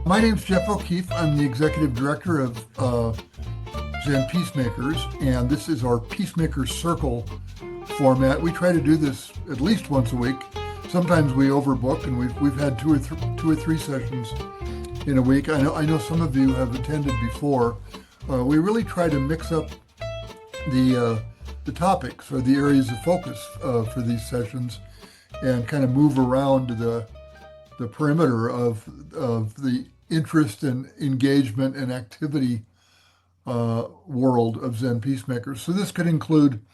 My name's Geoff O'Keeffe. I'm the Executive Director of Zen Peacemakers, and this is our Peacemaker Circle format. We try to do this at least once a week. Sometimes we overbook, and we've had two or three sessions in a week. I know some of you have attended before. We really try to mix up the topics or the areas of focus for these sessions, and kind of move around the perimeter of the interest and engagement and activity world of Zen peacemakers. So this could include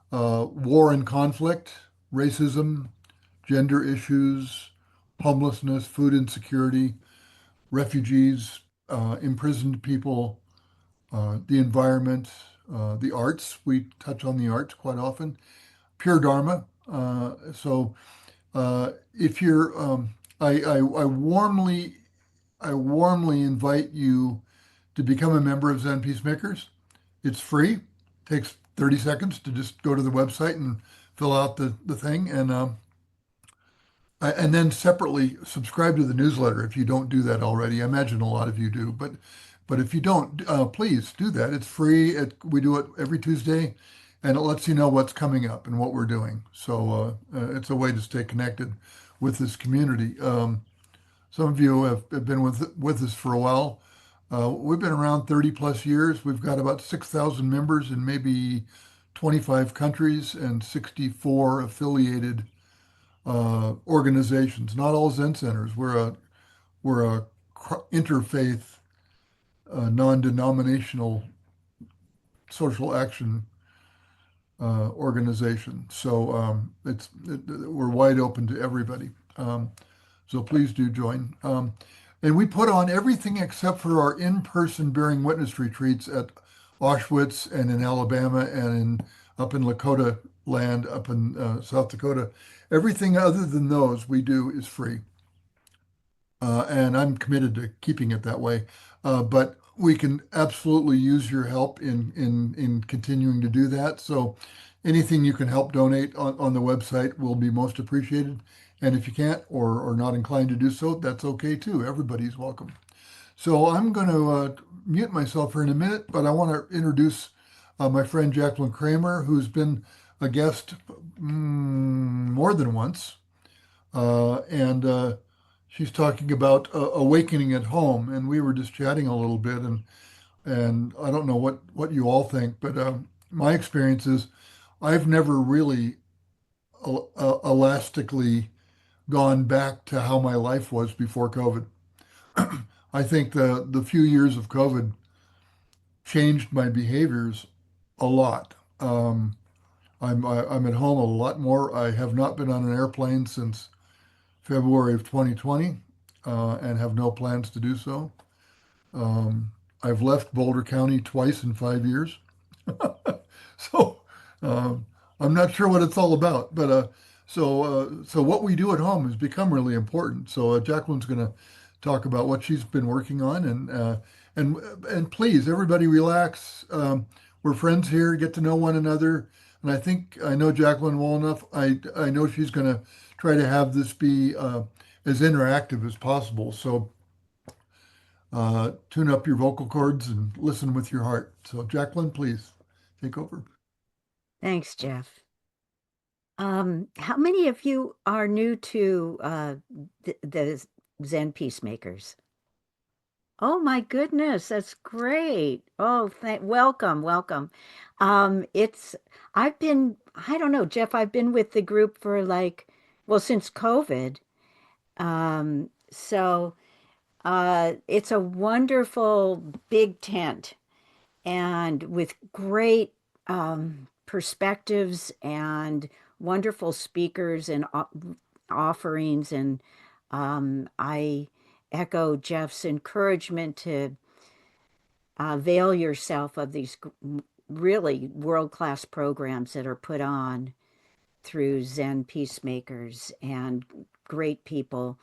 war and conflict, racism, gender issues, homelessness, food insecurity, refugees, imprisoned people, the environment, the arts. We touch on the arts quite often. Pure Dharma. If you're, I warmly invite you to become a member of Zen Peacemakers. It's free. Takes 30 seconds to just go to the website and fill out the thing, and then separately subscribe to the newsletter if you don't do that already. I imagine a lot of you do, but if you don't, please do that. It's free. We do it every Tuesday, and it lets you know what's coming up and what we're doing. So it's a way to stay connected with this community. Some of you have been with us for a while. We've been around 30 plus years. We've got about 6,000 members in maybe 25 countries and 64 affiliated organizations. Not all Zen centers. We're a interfaith, non-denominational social action organization. So we're wide open to everybody. So please do join. And we put on everything except for our in-person bearing witness retreats at Auschwitz and in Alabama and up in Lakota land, up in South Dakota. Everything other than those we do is free. And I'm committed to keeping it that way. But we can absolutely use your help in continuing to do that. So anything you can help donate on the website will be most appreciated. And if you can't or are not inclined to do so, that's okay too. Everybody's welcome. So I'm going to mute myself for in a minute, but I want to introduce my friend Jacqueline Kramer, who's been a guest more than once. And she's talking about awakening at home. And we were just chatting a little bit, and I don't know what you all think, but my experience is I've never really elastically gone back to how my life was before COVID. I think the few years of COVID changed my behaviors a lot. I'm at home a lot more. I have not been on an airplane since February of 2020, and have no plans to do so. I've left Boulder County twice in 5 years. So I'm not sure what it's all about, but so what we do at home has become really important. So Jacqueline's going to talk about what she's been working on, and please, everybody relax. We're friends here, get to know one another, and I think I know Jacqueline well enough. I know she's going to try to have this be as interactive as possible. So tune up your vocal cords and listen with your heart. So Jacqueline, please take over. Thanks, Geoff. How many of you are new to the Zen Peacemakers? Oh my goodness, that's great. Oh, welcome, welcome. It's I don't know, Geoff, I've been with the group for well, since COVID. So it's a wonderful big tent and with great perspectives and wonderful speakers and offerings. And I echo Geoff's encouragement to avail yourself of these really world-class programs that are put on through Zen Peacemakers and great people.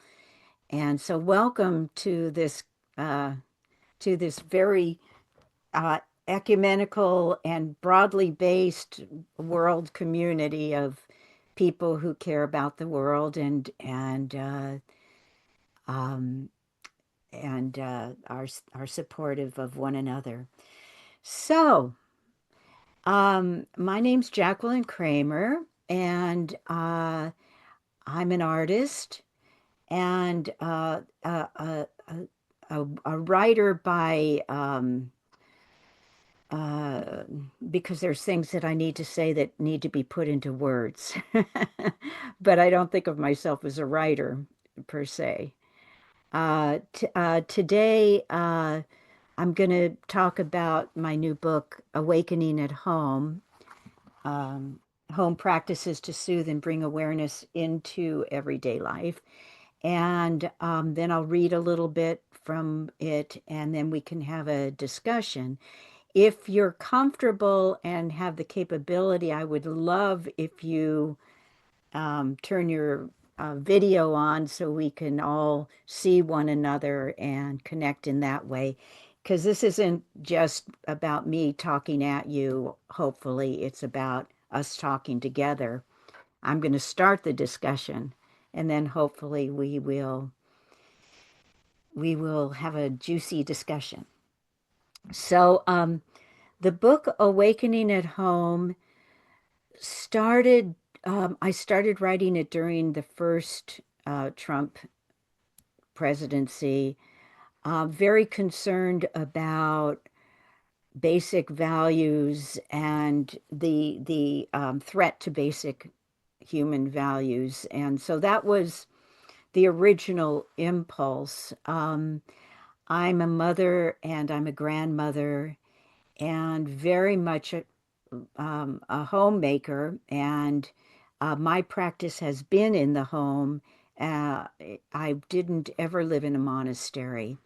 And so welcome to this very uh, ecumenical and broadly based world community of people who care about the world and um, and are supportive of one another. So, my name's Jacqueline Kramer, and I'm an artist and a writer by uh, because there's things that I need to say that need to be put into words. But I don't think of myself as a writer per se. Today, I'm going to talk about my new book, Awakening at Home, um, Home Practices to Soothe and Bring Awareness into Everyday Life. And then I'll read a little bit from it, and then we can have a discussion. If you're comfortable and have the capability, I would love if you turn your video on so we can all see one another and connect in that way. Because this isn't just about me talking at you, hopefully, it's about us talking together. I'm going to start the discussion, and then hopefully we will have a juicy discussion. So, the book Awakening at Home started, I started writing it during the first Trump presidency, very concerned about basic values and the threat to basic human values. And so that was the original impulse. I'm a mother and I'm a grandmother and very much a homemaker, and my practice has been in the home. Uh, I didn't ever live in a monastery.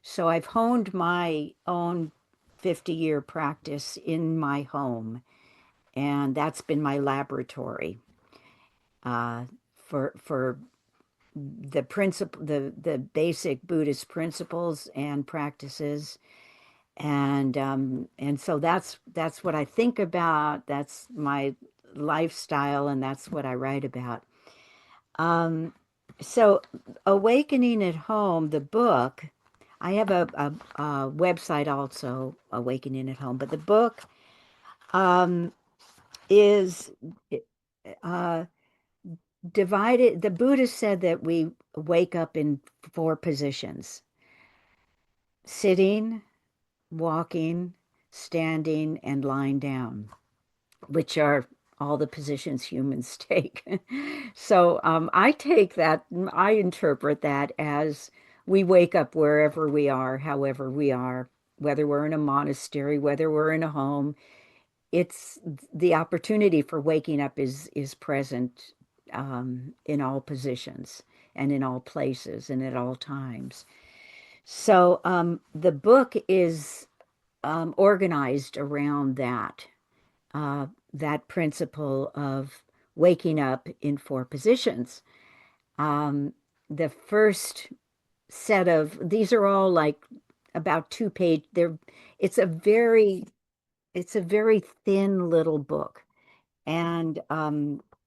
So I've honed my own 50-year practice in my home, and that's been my laboratory uh, for the principle, the basic Buddhist principles and practices. And so that's what I think about. That's my lifestyle, and that's what I write about. Um, so Awakening at Home, the book, I have a website also, Awakening at Home, but the book um, is uh, divided. The Buddha said that we wake up in four positions: sitting, walking, standing, and lying down, which are all the positions humans take. So I take that, I interpret that as we wake up wherever we are, however we are, whether we're in a monastery, whether we're in a home. It's the opportunity for waking up is present in all positions and in all places and at all times. So the book is organized around uh, that principle of waking up in four positions. Um, the first set of these are all like about 2 page. It's a very it's a very thin little book, and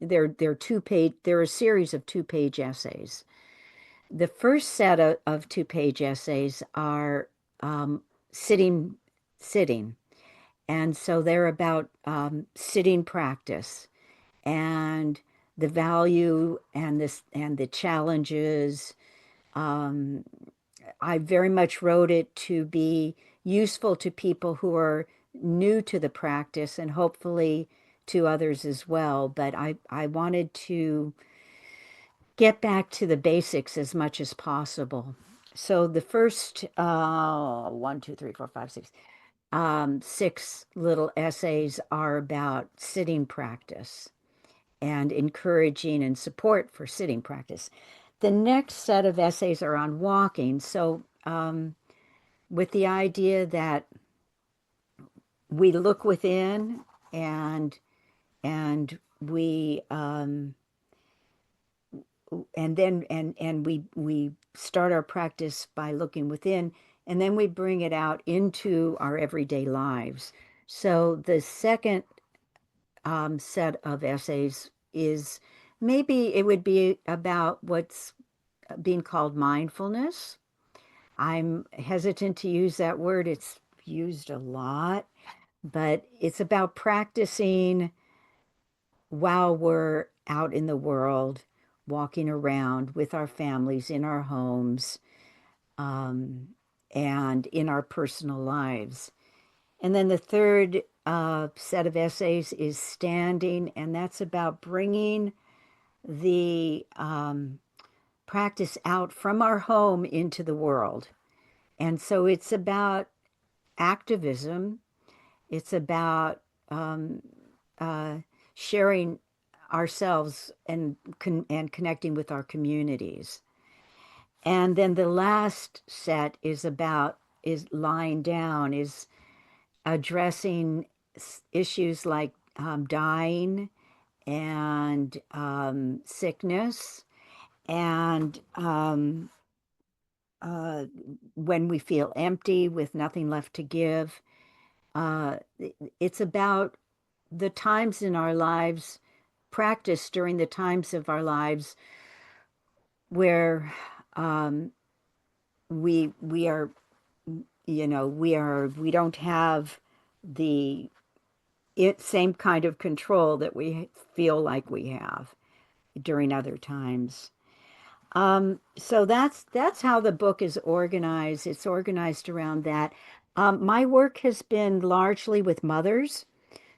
they're 2 page. They're a series of 2 page essays. The first set of 2 page essays are um, sitting, sitting. And so they're about sitting practice and the value and this and the challenges. Um, I very much wrote it to be useful to people who are new to the practice and hopefully to others as well. But I wanted to get back to the basics as much as possible. So the first 6 little essays are about sitting practice and encouraging and support for sitting practice. The next set of essays are on walking. So, with the idea that we look within and we and we start our practice by looking within, and then we bring it out into our everyday lives. So the second set of essays is maybe it would be about what's being called mindfulness, I'm hesitant to use that word. It's used a lot, but it's about practicing while we're out in the world, walking around with our families in our homes, um, and in our personal lives. And then the third set of essays is standing, and that's about bringing the practice out from our home into the world. And so it's about activism, it's about um, uh, sharing ourselves and connecting with our communities. And then the last set is lying down, is addressing issues like dying and sickness and uh, when we feel empty with nothing left to give. Uh, it's about the times in our lives, practice during the times of our lives where um, we are, we don't have the same kind of control that we feel like we have during other times. So that's how the book is organized. It's organized around that. My work has been largely with mothers.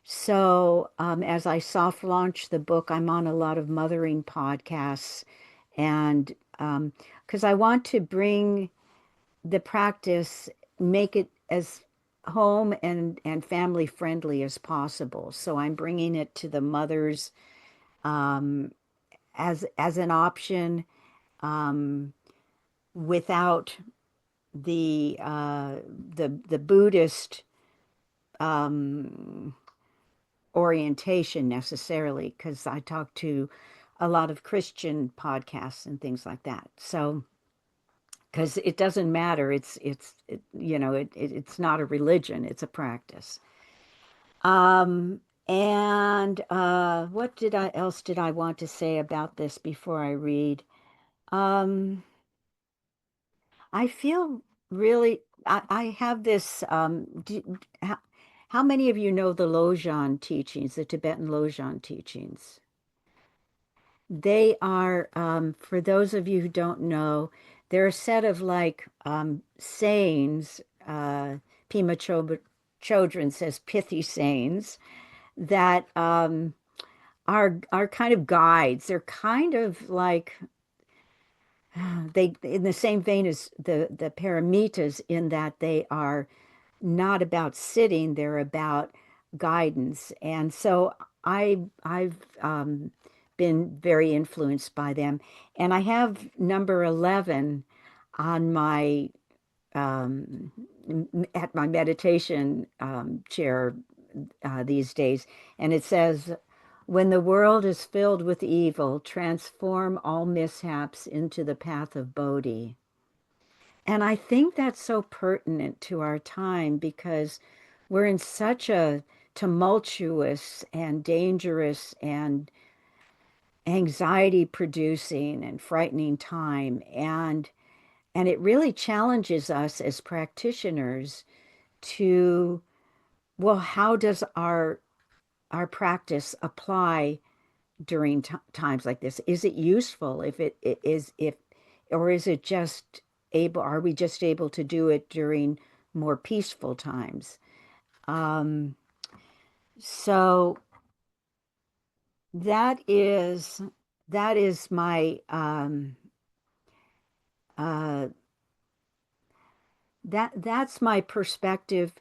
So as I soft launch the book, I'm on a lot of mothering podcasts, and because I want to bring the practice, make it as home and family friendly as possible. So I'm bringing it to the mothers um, as an option um, without the the Buddhist um, orientation necessarily, because I talk to a lot of Christian podcasts and things like that. So because it doesn't matter, it's not a religion, it's a practice. And what did I else did I want to say about this before I read? Um, I feel really, I have this, how many of you know the Lojong teachings, the Tibetan Lojong teachings? They are, for those of you who don't know, they're a set of like sayings. Pema Chodron says pithy sayings that are kind of guides. They're kind of like they in the same vein as the paramitas, in that they are not about sitting, they're about guidance. And so I've been very influenced by them. And I have number 11 on my um, at my meditation chair these days. And it says, when the world is filled with evil, transform all mishaps into the path of Bodhi. And I think that's so pertinent to our time because we're in such a tumultuous and dangerous and anxiety producing and frightening time. And it really challenges us as practitioners to, well, how does our practice apply during times like this? Is it useful? If it is, if, or is it just able, are we just able to do it during more peaceful times? Um, so that is, that is my, uh, that's my perspective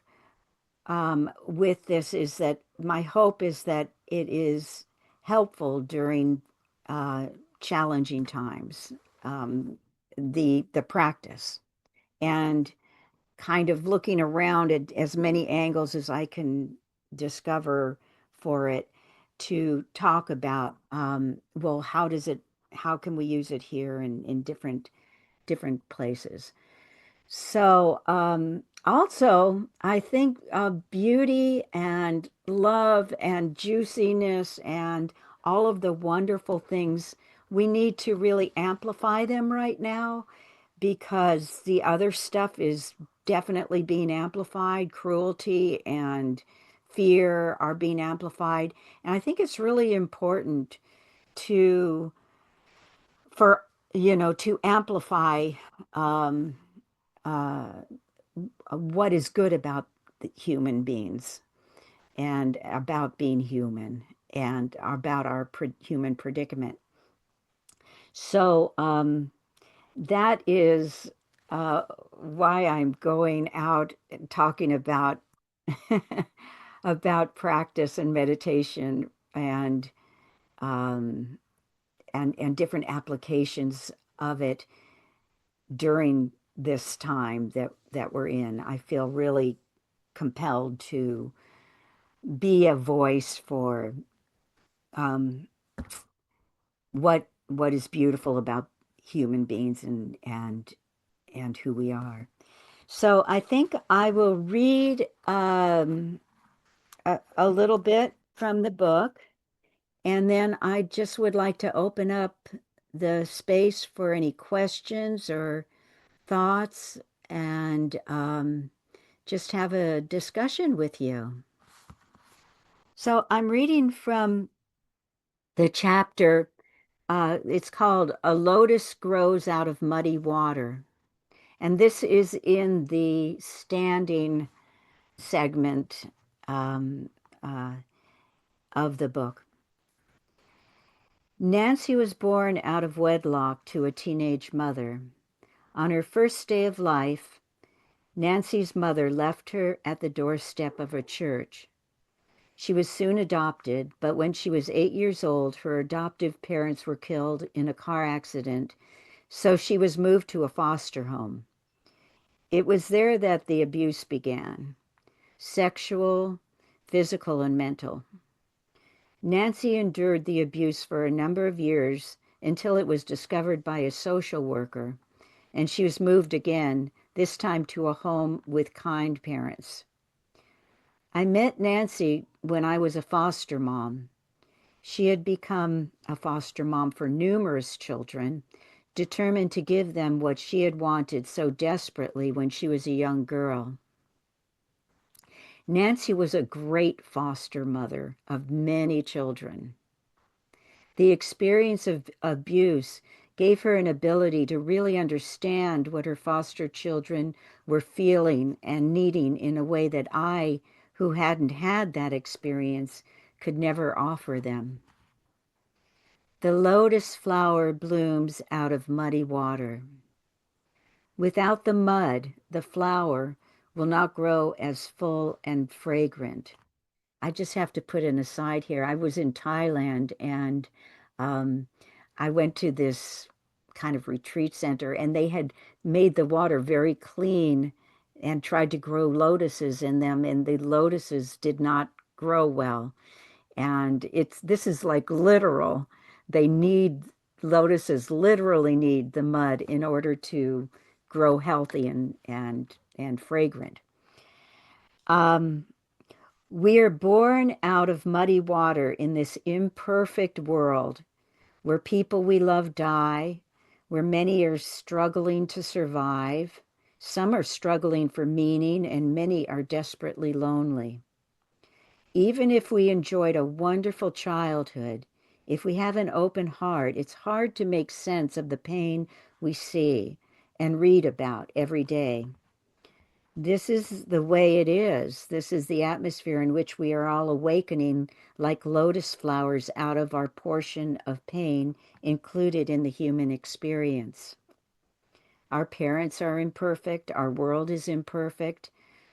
with this, is that my hope is that it is helpful during uh, challenging times, um, the practice, and kind of looking around at as many angles as I can discover for it to talk about, well, how can we use it here in different places. So, also, I think beauty and love and juiciness and all of the wonderful things, we need to really amplify them right now because the other stuff is definitely being amplified. Cruelty and fear are being amplified. And I think it's really important to, for, to amplify um, uh, what is good about the human beings and about being human and about our human predicament. So that is why I'm going out and talking about about practice and meditation and um, and different applications of it during this time that we're in. I feel really compelled to be a voice for um, what is beautiful about human beings and who we are. So I think I will read a little bit from the book, and then I just would like to open up the space for any questions or thoughts and just have a discussion with you. So I'm reading from the chapter, it's called A Lotus Grows Out of Muddy Water. And this is in the standing segment um, uh, of the book. Nancy was born out of wedlock to a teenage mother. On her first day of life, Nancy's mother left her at the doorstep of a church. She was soon adopted, but when she was 8 years old, her adoptive parents were killed in a car accident, so she was moved to a foster home. It was there that the abuse began: sexual, physical, and mental. Nancy endured the abuse for a number of years until it was discovered by a social worker, and she was moved again, this time to a home with kind parents. I met Nancy when I was a foster mom. She had become a foster mom for numerous children, determined to give them what she had wanted so desperately when she was a young girl. Nancy was a great foster mother of many children. The experience of abuse gave her an ability to really understand what her foster children were feeling and needing in a way that I, who hadn't had that experience, could never offer them. The lotus flower blooms out of muddy water. Without the mud, the flower will not grow as full and fragrant. I just have to put an aside here. I was in Thailand and um, I went to this kind of retreat center, and they had made the water very clean and tried to grow lotuses in them, and the lotuses did not grow well. And this is like literal. They need Lotuses literally need the mud in order to grow healthy and fragrant. Um, we are born out of muddy water in this imperfect world where people we love die, where many are struggling to survive. Some are struggling for meaning, and many are desperately lonely. Even if we enjoyed a wonderful childhood, if we have an open heart, it's hard to make sense of the pain we see and read about every day. This is the way it is. This is the atmosphere in which we are all awakening like lotus flowers out of our portion of pain included in the human experience. Our parents are imperfect. Our world is imperfect.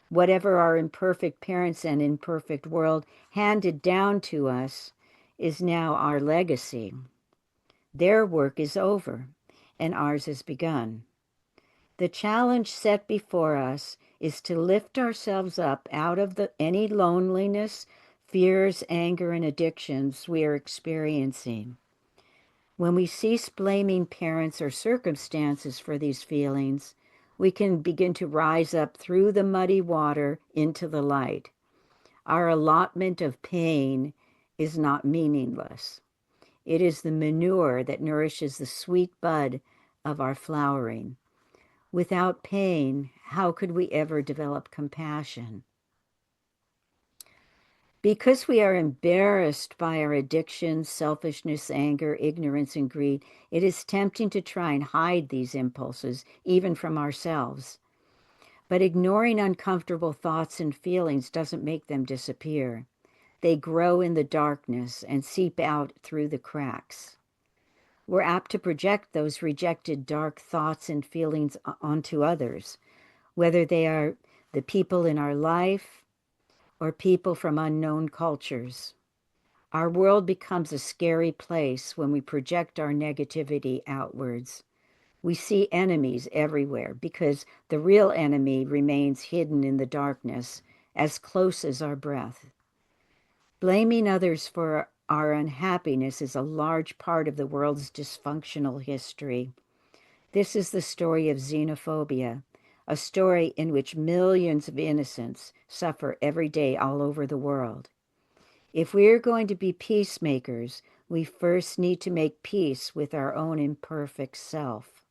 Whatever our imperfect parents and imperfect world handed down to us is now our legacy. Their work is over, and ours has begun. The challenge set before us is to lift ourselves up out of any loneliness, fears, anger, and addictions we are experiencing. When we cease blaming parents or circumstances for these feelings, we can begin to rise up through the muddy water into the light. Our allotment of pain is not meaningless. It is the manure that nourishes the sweet bud of our flowering. Without pain, how could we ever develop compassion? Because we are embarrassed by our addictions, selfishness, anger, ignorance, and greed, it is tempting to try and hide these impulses, even from ourselves. But ignoring uncomfortable thoughts and feelings doesn't make them disappear. They grow in the darkness and seep out through the cracks. We're apt to project those rejected dark thoughts and feelings onto others, whether they are the people in our life or people from unknown cultures. Our world becomes a scary place when we project our negativity outwards. We see enemies everywhere because the real enemy remains hidden in the darkness, as close as our breath. Blaming others for our unhappiness is a large part of the world's dysfunctional history. This is the story of xenophobia, a story in which millions of innocents suffer every day all over the world. If we are going to be peacemakers, we first need to make peace with our own imperfect self.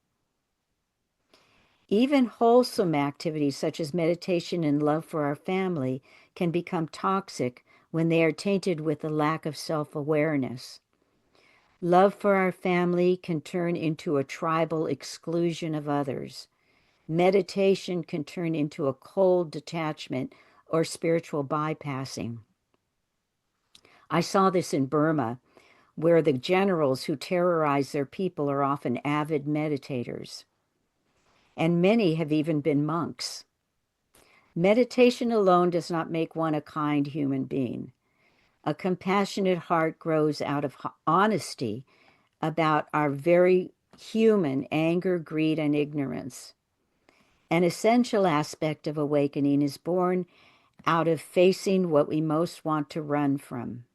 Even wholesome activities such as meditation and love for our family can become toxic when they are tainted with a lack of self-awareness. Love for our family can turn into a tribal exclusion of others. Meditation can turn into a cold detachment or spiritual bypassing. I saw this in Burma, where the generals who terrorize their people are often avid meditators, and many have even been monks. Meditation alone does not make one a kind human being. A compassionate heart grows out of honesty about our very human anger, greed, and ignorance. An essential aspect of awakening is born out of facing what we most want to run from,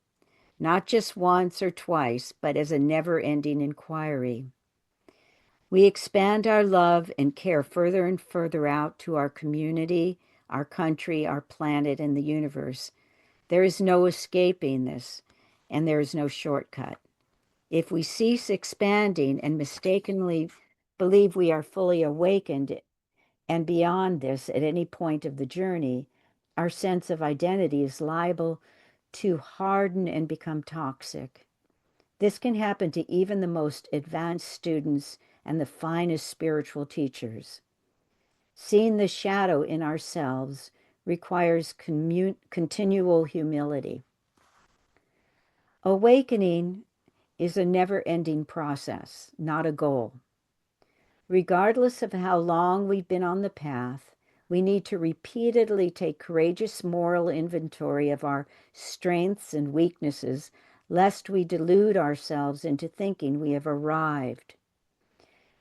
not just once or twice, but as a never-ending inquiry. We expand our love and care further and further out to our community, our country, our planet, and the universe. There is no escaping this, and there is no shortcut. If we cease expanding and mistakenly believe we are fully awakened and beyond this at any point of the journey, our sense of identity is liable to harden and become toxic. This can happen to even the most advanced students and the finest spiritual teachers. Seeing the shadow in ourselves requires continual humility. Awakening is a never-ending process, not a goal. Regardless of how long we've been on the path, we need to repeatedly take courageous moral inventory of our strengths and weaknesses, lest we delude ourselves into thinking we have arrived.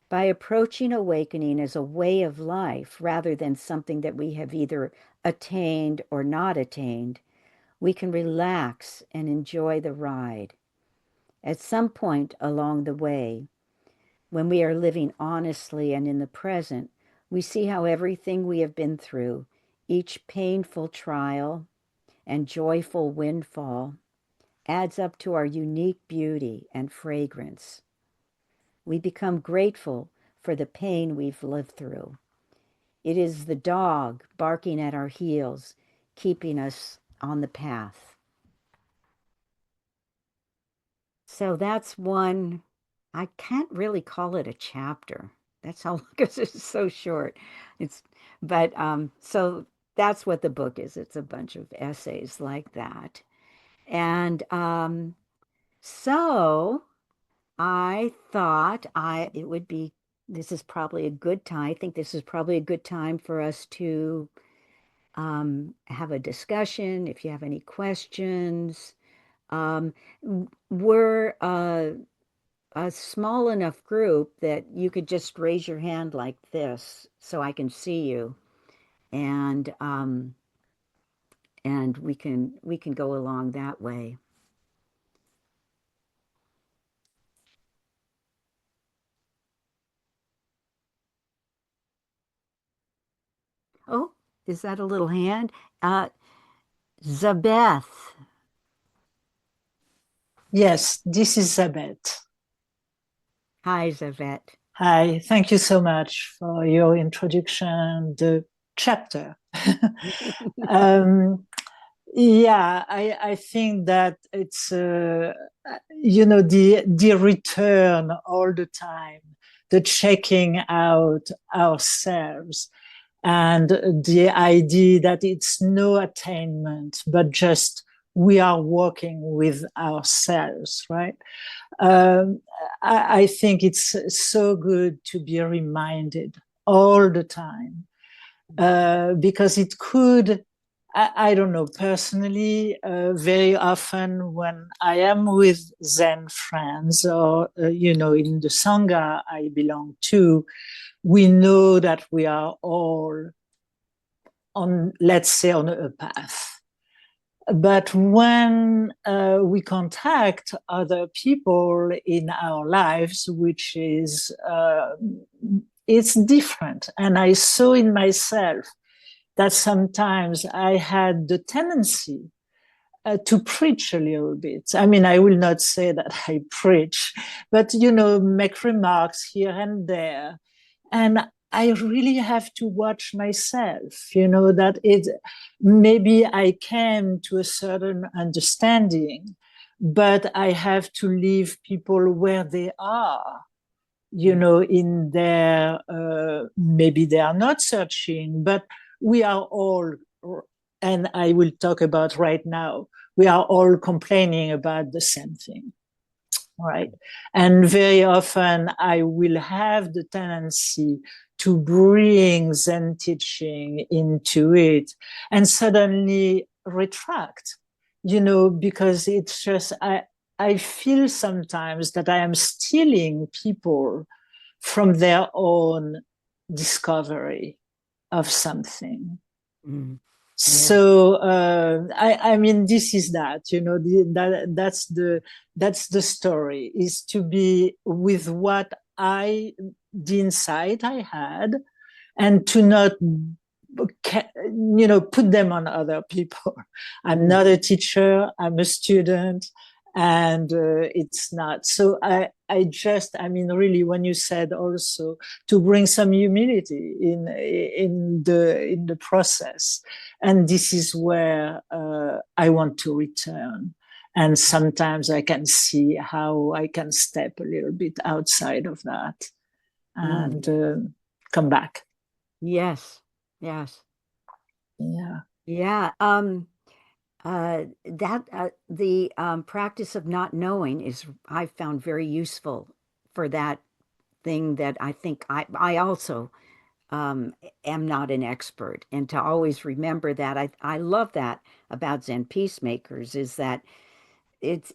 By approaching awakening as a way of life rather than something that we have either attained or not attained, we can relax and enjoy the ride. At some point along the way, when we are living honestly and in the present, we see how everything we have been through, each painful trial and joyful windfall, adds up to our unique beauty and fragrance. We become grateful for the pain we've lived through. It is the dog barking at our heels, keeping us on the path. So that's one, I can't really call it a chapter. That's how, because it's so short. It's, so that's what the book is. It's a bunch of essays like that. And so I thought it would be, this is probably a good time. I think this is probably a good time for us to have a discussion. If you have any questions, um, we're a small enough group that you could just raise your hand like this so I can see you, and we can go along that way. Oh, is that a little hand? Zabeth. Yes, this is Zabet. Hi, Zabeth. Hi, thank you so much for your introduction, the chapter. um, yeah, I think that it's the return all the time, the checking out ourselves, and the idea that it's no attainment, but just we are working with ourselves, right? um, I think it's so good to be reminded all the time because it could, I don't know, personally, very often when I am with Zen friends or, in the Sangha I belong to, we know that we are all on, let's say, on a path. But when we contact other people in our lives, which is it's different, and I saw in myself that sometimes I had the tendency to preach a little bit. I mean, I will not say that I preach, but make remarks here and there, and I really have to watch myself, that it maybe I came to a certain understanding, but I have to leave people where they are, in their, maybe they are not searching, but we are all, and I will talk about right now, we are all complaining about the same thing. Right. And very often I will have the tendency to bring Zen teaching into it and suddenly retract, because it's just, I feel sometimes that I am stealing people from their own discovery of something. Mm. Yeah. So I mean, this is that, that's the story, is to be with what the insight I had, and to not put them on other people. I'm Mm. not a teacher, I'm a student, and it's not. So I mean, really, when you said also to bring some humility in the process, and this is where I want to return. And sometimes I can see how I can step a little bit outside of that Mm. and come back. Yes. Yes. Yeah. Yeah. That the practice of not knowing is I found very useful for that thing that I think I also am not an expert, and to always remember that I love that about Zen peacemakers is that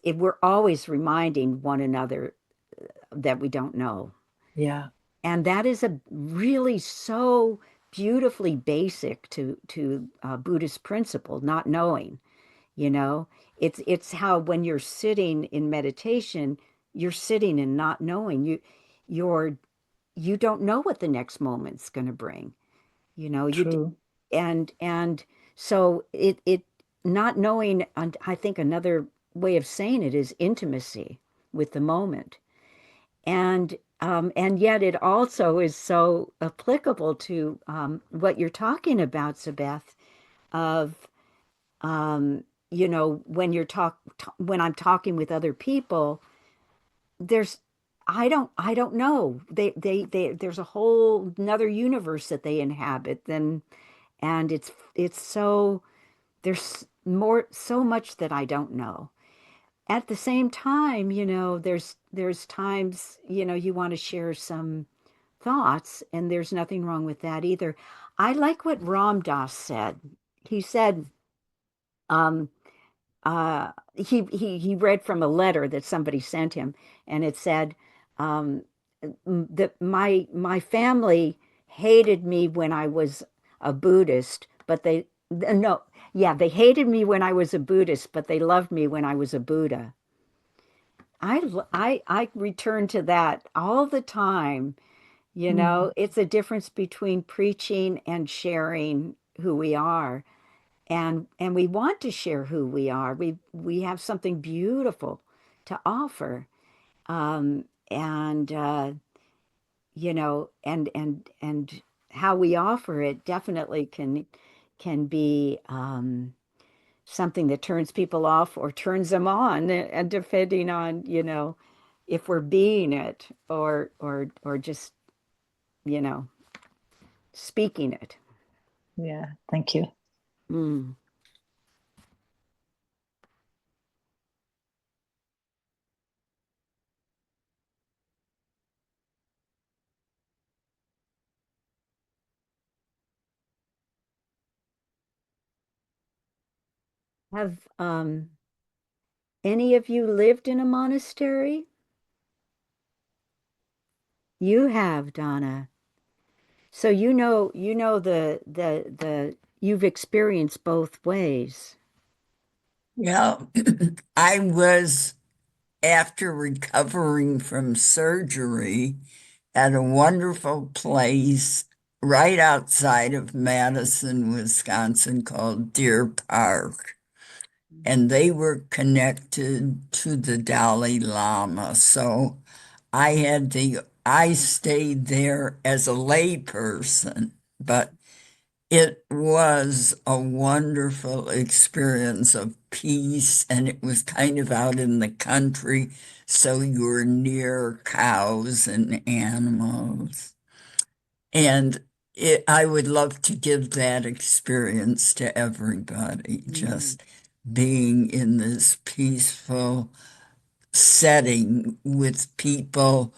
we're always reminding one another that we don't know. Yeah. And that is a really so beautifully basic to Buddhist principle, not knowing. You know, it's how when you're sitting in meditation, you're sitting and not knowing. You're you don't know what the next moment's going to bring. You True. and so it not knowing. And I think another way of saying it is intimacy with the moment. And yet it also is so applicable to what you're talking about, Sabeth, of um, when I'm talking with other people, there's I don't know. There's a whole another universe that they inhabit, and it's so there's more so much that I don't know. At the same time, there's times, you want to share some thoughts, and there's nothing wrong with that either. I like what Ram Dass said. He said, um, he read from a letter that somebody sent him, and it said um, that my family hated me when I was a Buddhist, but they no, yeah, they hated me when I was a Buddhist, but they loved me when I was a Buddha. I return to that all the time. Mm. It's a difference between preaching and sharing who we are, and we want to share who we are. We have something beautiful to offer, and and how we offer it definitely can be something that turns people off or turns them on, and depending on, if we're being it or just, you know, speaking it. Yeah, thank you. Mm. Have any of you lived in a monastery? You have, Donna. So you've experienced both ways. Yeah, I was, after recovering from surgery, at a wonderful place right outside of Madison, Wisconsin called Deer Park. And they were connected to the Dalai Lama. So I stayed there as a layperson, but it was a wonderful experience of peace, and it was kind of out in the country, so you were near cows and animals. And I would love to give that experience to everybody, Mm. just being in this peaceful setting with people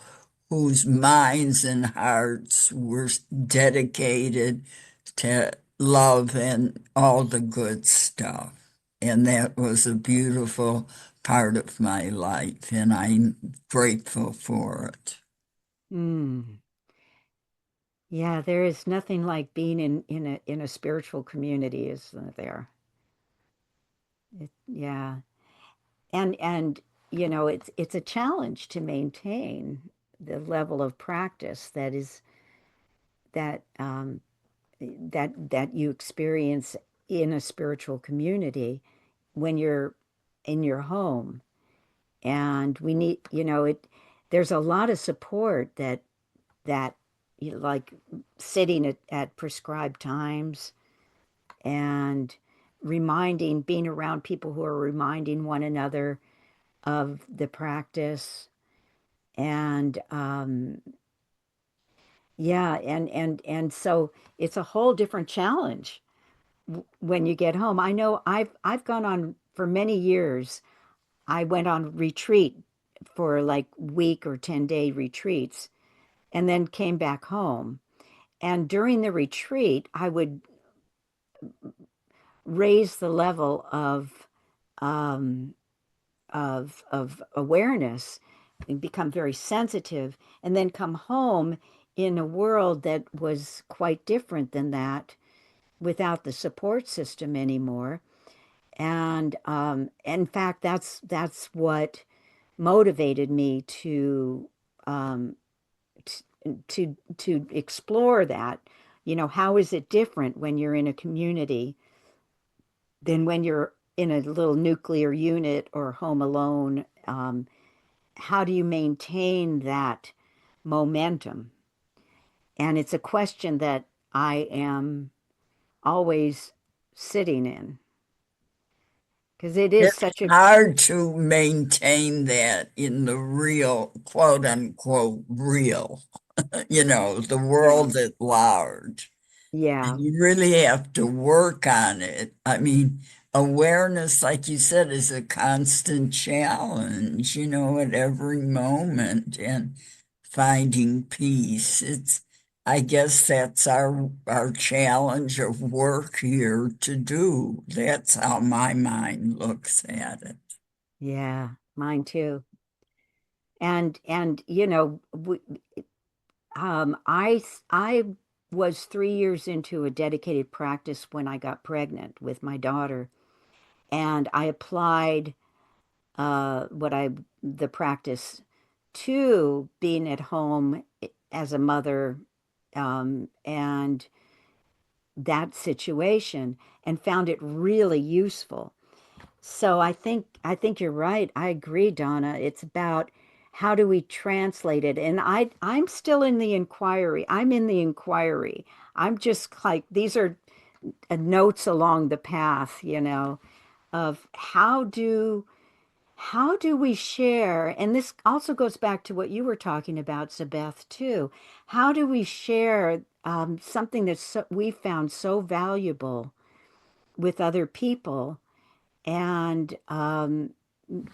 whose minds and hearts were dedicated to love and all the good stuff. And that was a beautiful part of my life, and I'm grateful for it. Mm. Yeah, there is nothing like being in a spiritual community, is there? Yeah. And it's a challenge to maintain the level of practice that that you experience in a spiritual community when you're in your home. And we need, there's a lot of support that like sitting at prescribed times and being around people who are reminding one another of the practice. And yeah, and so it's a whole different challenge when you get home. I know I've gone on for many years. I went on retreat for like week or 10-day retreats and then came back home. And during the retreat, I would raise the level um, of awareness and become very sensitive, and then come home in a world that was quite different than that without the support system anymore. And in fact, that's what motivated me um, to explore that. How is it different when you're in a community than when you're in a little nuclear unit or home alone? How do you maintain that momentum? And it's a question that I am always sitting in because it is It's such a, hard to maintain that in the real, quote unquote, real, the yeah, world at large. yeah, And you really have to work on it. I mean, awareness, like you said, is a constant challenge, at every moment, and finding peace. I guess that's our challenge of work here to do. That's how my mind looks at it. yeah, mine too. And I was 3 years into a dedicated practice when I got pregnant with my daughter, and I applied the practice to being at home as a mother, and that situation, and found it really useful. So I think you're right. I agree, Donna. It's about how do we translate it? And I'm still in the inquiry. I'm in the inquiry. I'm just like, these are notes along the path, of how do we share? And this also goes back to what you were talking about, Zabeth, too. How do we share something that we found so valuable with other people, and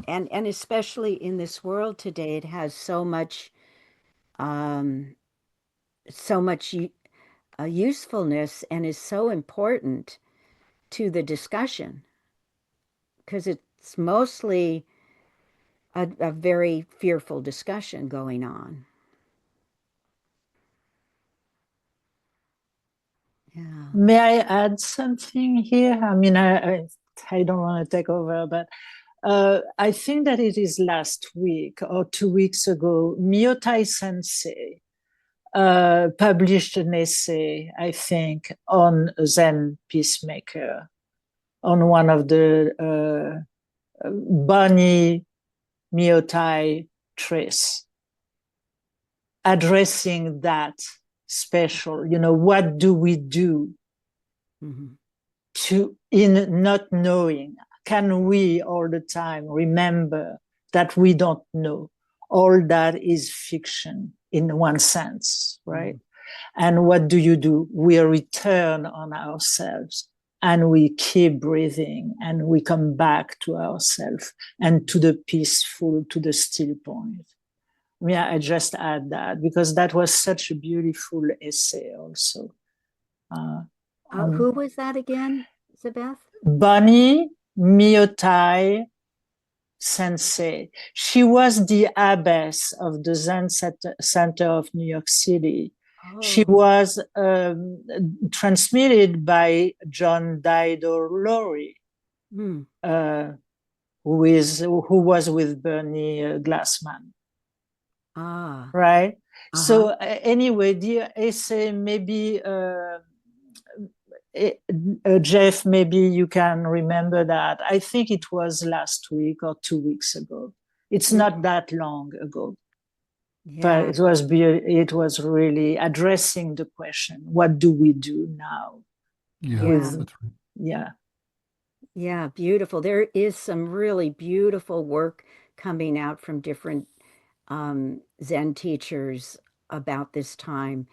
and especially in this world today, it has um, so much usefulness and is so important to the discussion because it's mostly a very fearful discussion going on. Yeah. May I add something here? I mean, I don't want to take over, but I think that it is last week or 2 weeks ago, Miyotai Sensei published an essay, I think, on Zen Peacemaker, on one of the Bonnie Miyotai trace, addressing that special, what do we do Mm-hmm. in not knowing? Can we all the time remember that we don't know? All that is fiction in one sense, right? Mm-hmm. And what do? We return on ourselves and we keep breathing and we come back to ourselves and to the peaceful, to the still point. Yeah, I just add that because that was such a beautiful essay also. Who was that again, Zabeth? Bonnie Miyotai Sensei. She was the abbess of the Zen Center of New York City. Oh. She was transmitted by John Dido Laurie, who was with Bernie Glassman. Right. So anyway, the essay maybe. Geoff, maybe you can remember that. I think it was last week or 2 weeks ago. It's not that long ago. Yeah. But it was really addressing the question, what do we do now? Yeah, that's right. Yeah. Yeah, beautiful. There is some really beautiful work coming out from different Zen teachers about this time.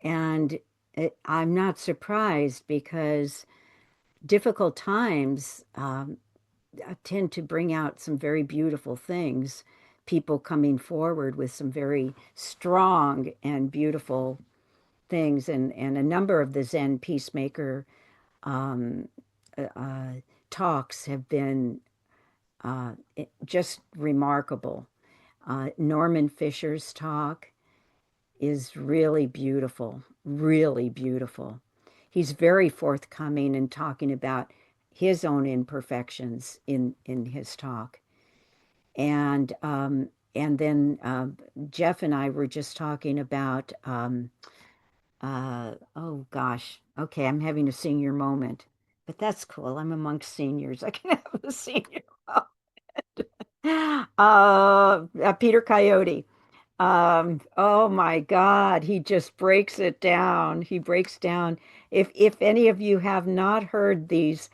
And I'm not surprised because difficult times tend to bring out some very beautiful things, people coming forward with some very strong and beautiful things. And a number of the Zen Peacemaker talks have been just remarkable. Norman Fisher's talk is really beautiful, really beautiful. He's very forthcoming in talking about his own imperfections in his talk. And then Geoff and I were just talking about oh gosh, okay, I'm having a senior moment, but that's cool. I'm amongst seniors. I can have a senior moment. Peter Coyote. Oh my God, he just breaks it down. He breaks down. If any of you have not heard these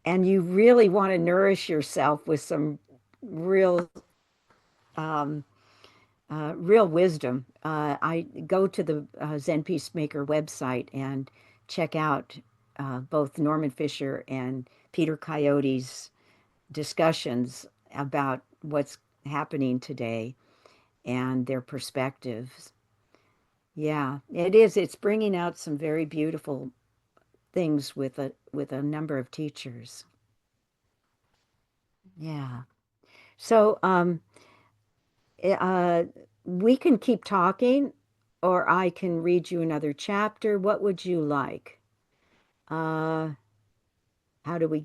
and you really want to nourish yourself with some real um, real wisdom, I go to the Zen Peacemaker website and check out both Norman Fisher and Peter Coyote's discussions about what's happening today and their perspectives. Yeah, it is. It's bringing out some very beautiful things with a number of teachers. Yeah. So uh, we can keep talking, or I can read you another chapter. What would you like? Uh, how do we,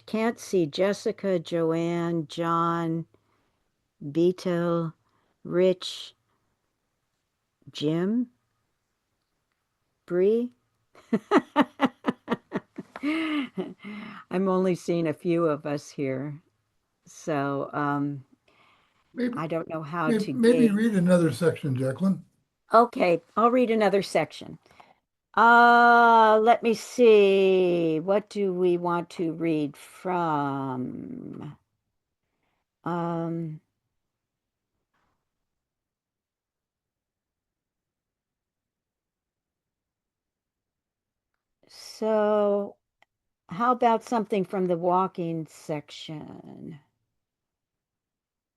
can't see Jessica, Joanne, John, Beetle, Rich, Jim, Bree. I'm only seeing a few of us here. So, Maybe, I don't know how maybe, to maybe gauge. read another section, Jacqueline. Okay, I'll read another section. Let me see. What do we want to read from? Um, so how about something from the walking section?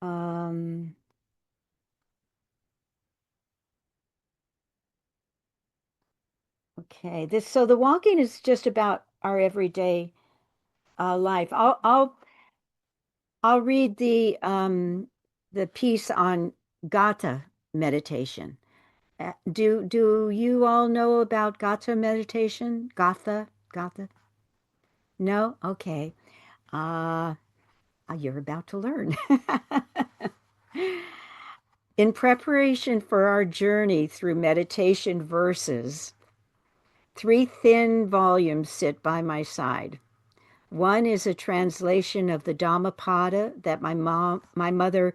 Um, okay, so the walking is just about our everyday life. I'll read the piece on Gata meditation. Do you all know about Gata meditation? Gata? No? Okay. Uh, you're about to learn. In preparation for our journey through meditation verses, 3 thin volumes sit by my side. One is a translation of the Dhammapada that my mother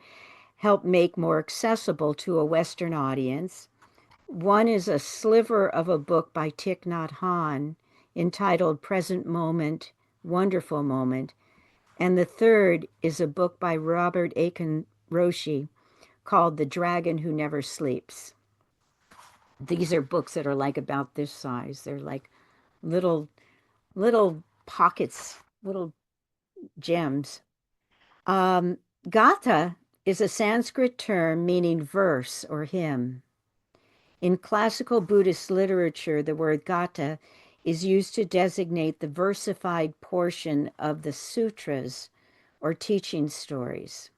helped make more accessible to a Western audience. One is a sliver of a book by Thich Nhat Hanh entitled Present Moment, Wonderful Moment. And the third is a book by Robert Aiken Roshi called The Dragon Who Never Sleeps. These are books that are like about this size. They're like little pockets, little gems. Um, Gata is a Sanskrit term meaning verse or hymn. In classical Buddhist literature, the word Gata is used to designate the versified portion of the sutras or teaching stories.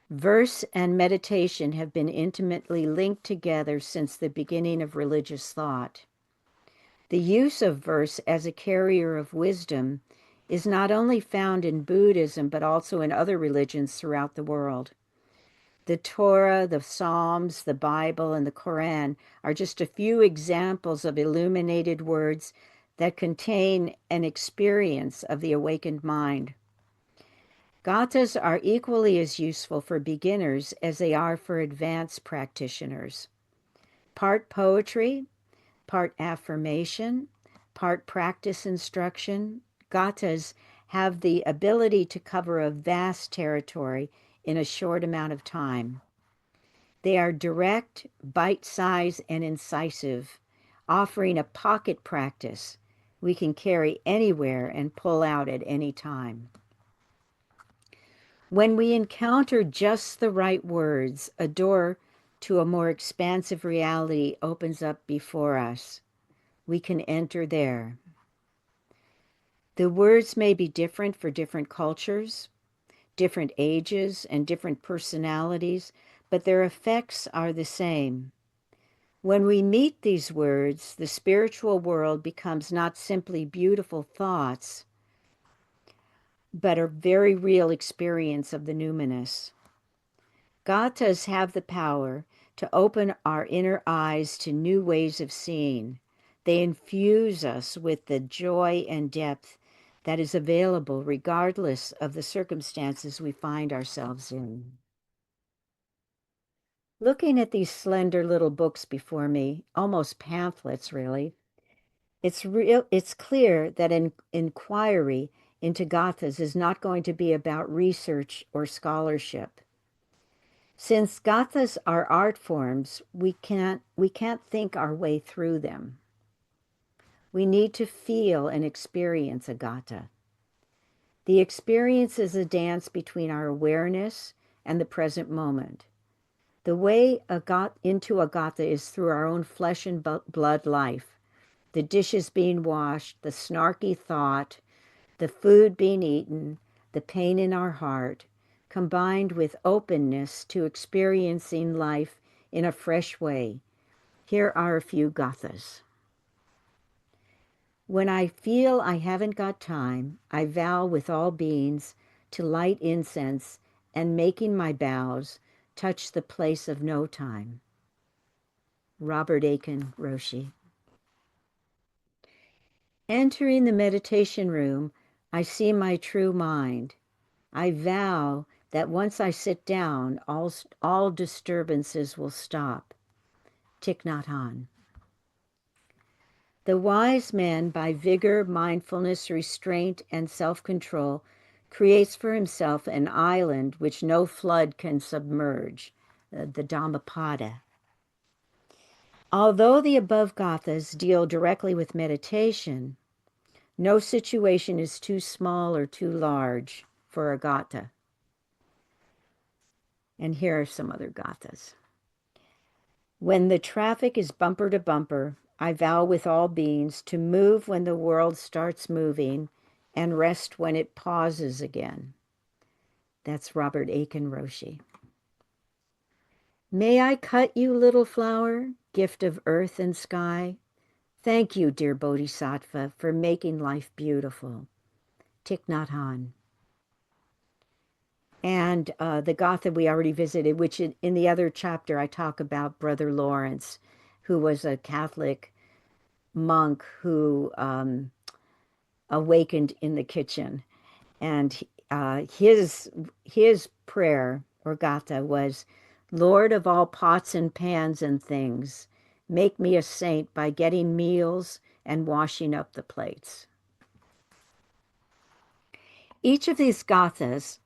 Verse and meditation have been intimately linked together since the beginning of religious thought. The use of verse as a carrier of wisdom is not only found in Buddhism but also in other religions throughout the world. The Torah, the Psalms, the Bible, and the Quran are just a few examples of illuminated words that contain an experience of the awakened mind. Gatas are equally as useful for beginners as they are for advanced practitioners. Part poetry, part affirmation, part practice instruction, Gatas have the ability to cover a vast territory in a short amount of time. They are direct, bite-sized, and incisive, offering a pocket practice we can carry anywhere and pull out at any time. When we encounter just the right words, a door to a more expansive reality opens up before us. We can enter there. The words may be different for different cultures, different ages, and different personalities, but their effects are the same. When we meet these words, the spiritual world becomes not simply beautiful thoughts, but a very real experience of the numinous. Gatas have the power to open our inner eyes to new ways of seeing. They infuse us with the joy and depth that is available regardless of the circumstances we find ourselves in. Looking at these slender little books before me, almost pamphlets really, it's clear that an inquiry into Gathas is not going to be about research or scholarship. Since Gathas are art forms, we can't think our way through them. We need to feel and experience a Gata. The experience is a dance between our awareness and the present moment. The way into a Gata is through our own flesh and blood life. The dishes being washed, the snarky thought, the food being eaten, the pain in our heart, combined with openness to experiencing life in a fresh way. Here are a few gathas. When I feel I haven't got time, I vow with all beings to light incense and making my bows touch the place of no time. Robert Aiken Roshi. Entering the meditation room, I see my true mind. I vow that once I sit down, all disturbances will stop. Thich Nhat Hanh. The wise man, by vigor, mindfulness, restraint, and self-control, creates for himself an island which no flood can submerge, the Dhammapada. Although the above gathas deal directly with meditation, no situation is too small or too large for a gata. And here are some other gathas. When the traffic is bumper to bumper, I vow with all beings to move when the world starts moving and rest when it pauses again. That's Robert Aiken Roshi. May I cut you, little flower, gift of earth and sky? Thank you, dear Bodhisattva, for making life beautiful. Thich Nhat Hanh. And the Gatha we already visited, which in the other chapter I talk about Brother Lawrence, who was a Catholic monk who awakened in the kitchen. And his prayer, or Gata, was, Lord of all pots and pans and things, make me a saint by getting meals and washing up the plates. Each of these gathas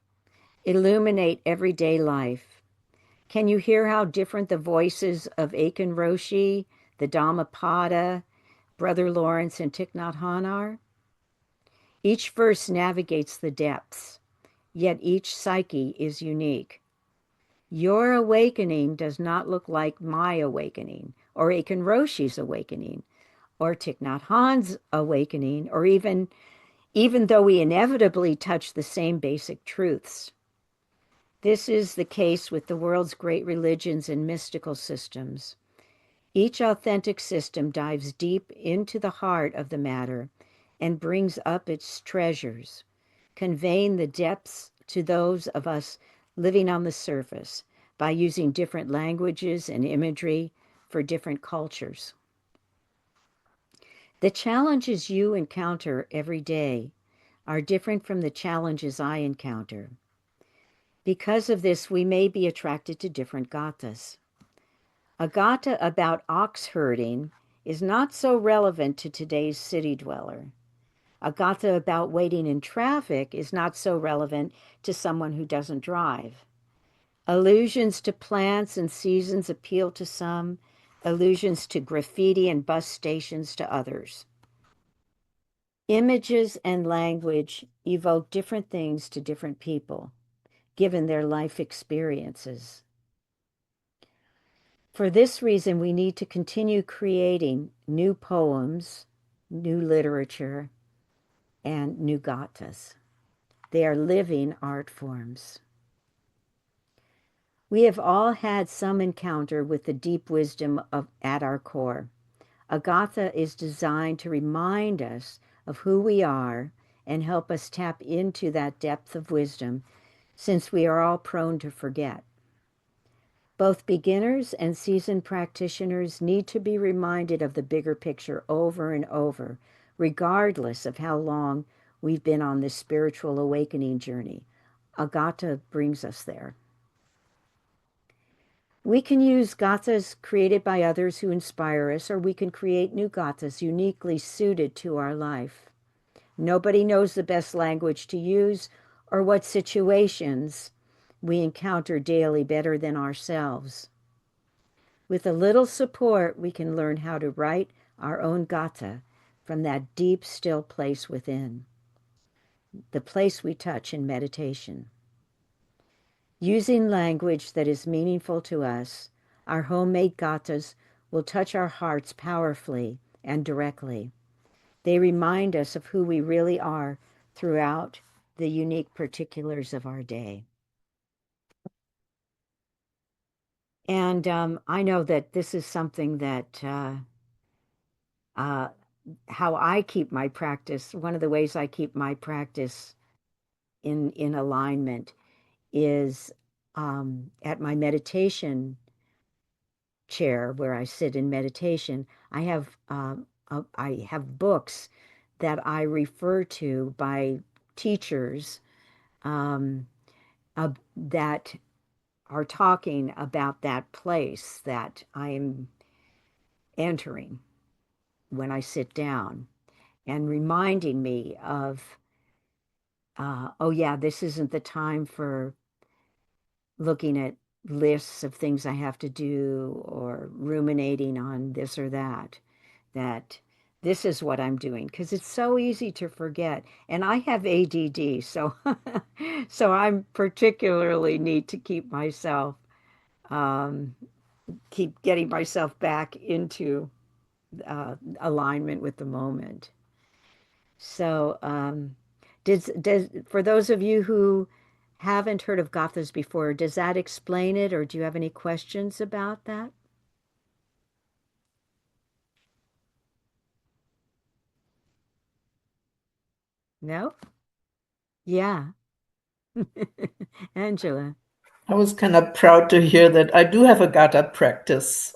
illuminate everyday life. Can you hear how different the voices of Aiken Roshi, the Dhammapada, Brother Lawrence, and Thich Nhat Hanh are? Each verse navigates the depths, yet each psyche is unique. Your awakening does not look like my awakening, or Aiken Roshi's awakening, or Thich Nhat Hanh's awakening, or even though we inevitably touch the same basic truths. This is the case with the world's great religions and mystical systems. Each authentic system dives deep into the heart of the matter and brings up its treasures, conveying the depths to those of us living on the surface by using different languages and imagery for different cultures. The challenges you encounter every day are different from the challenges I encounter. Because of this, we may be attracted to different gathas. A gata about ox herding is not so relevant to today's city dweller. A gata about waiting in traffic is not so relevant to someone who doesn't drive. Allusions to plants and seasons appeal to some, allusions to graffiti and bus stations to others. Images and language evoke different things to different people, given their life experiences. For this reason, we need to continue creating new poems, new literature, and new gatas. They are living art forms. We have all had some encounter with the deep wisdom at our core. A gatha is designed to remind us of who we are and help us tap into that depth of wisdom, since we are all prone to forget. Both beginners and seasoned practitioners need to be reminded of the bigger picture over and over, regardless of how long we've been on this spiritual awakening journey. A gata brings us there. We can use gathas created by others who inspire us, or we can create new gathas uniquely suited to our life. Nobody knows the best language to use or what situations we encounter daily better than ourselves. With a little support, we can learn how to write our own gata from that deep, still place within, the place we touch in meditation. Using language that is meaningful to us, our homemade gatas will touch our hearts powerfully and directly. They remind us of who we really are throughout the unique particulars of our day. And I know that this is something that how I keep my practice, one of the ways I keep my practice in alignment is at my meditation chair where I sit in meditation. I have books that I refer to by teachers that are talking about that place that I'm entering when I sit down, and reminding me of, oh yeah, this isn't the time for looking at lists of things I have to do or ruminating on this or that, that this is what I'm doing, because it's so easy to forget. And I have ADD, so so I'm particularly need to keep myself um, keep getting myself back into alignment with the moment. So, does for those of you who haven't heard of Gathas before, does that explain it, or do you have any questions about that? No? Yeah. Angela. I was kind of proud to hear that I do have a Gata practice.